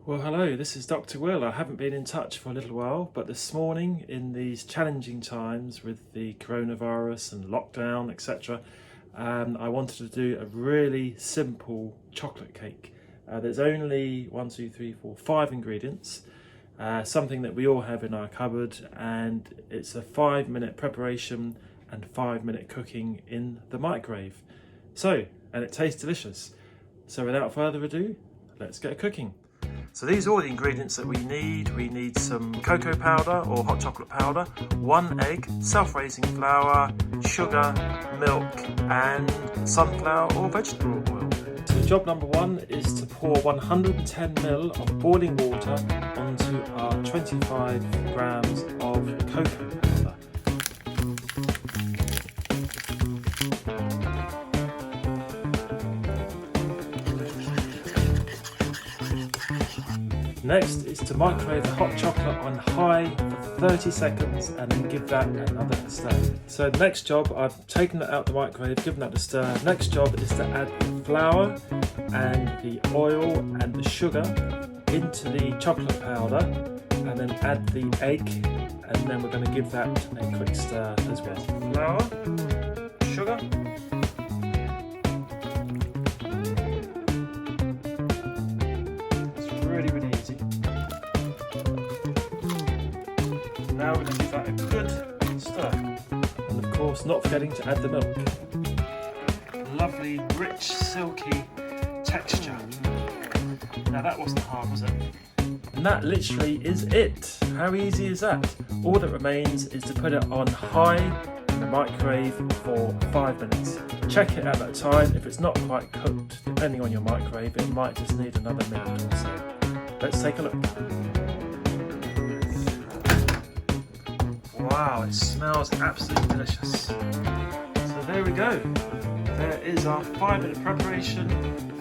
Well, hello, this is Dr. Will. I haven't been in touch for a little while, but this morning, in these challenging times with the coronavirus and lockdown, etc., I wanted to do a really simple chocolate cake. There's only 5 ingredients, something that we all have in our cupboard, and it's a 5-minute preparation and 5-minute cooking in the microwave. And it tastes delicious. So without further ado, let's get cooking. So these are all the ingredients that we need. We need some cocoa powder or hot chocolate powder, 1 egg, self-raising flour, sugar, milk, and sunflower or vegetable oil. So job number 1 is to pour 110 ml of boiling water onto our 25 grams of cocoa powder. Next is to microwave the hot chocolate on high for 30 seconds and then give that another stir. So next job, I've taken it out the microwave, given that a stir. Next job is to add the flour and the oil and the sugar into the chocolate powder, and then add the egg, and then we're going to give that a quick stir as well. Flour, sugar, really easy. Now we're going to give that a good stir, and of course not forgetting to add the milk. Lovely, rich, silky texture. Now that wasn't hard, was it? And that literally is it. How easy is that? All that remains is to put it on high in the microwave for 5 minutes. Check it at that time. If it's not quite cooked, depending on your microwave, it might just need another minute or so. Let's take a look. Wow, it smells absolutely delicious. So there we go. There is our 5-minute preparation,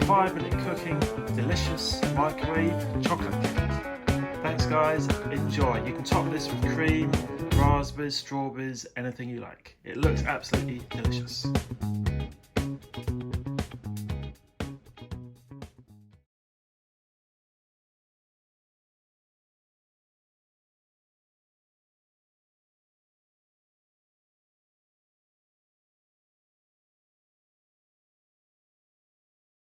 5-minute cooking, delicious microwave chocolate cake. Thanks guys, enjoy. You can top this with cream, raspberries, strawberries, anything you like. It looks absolutely delicious.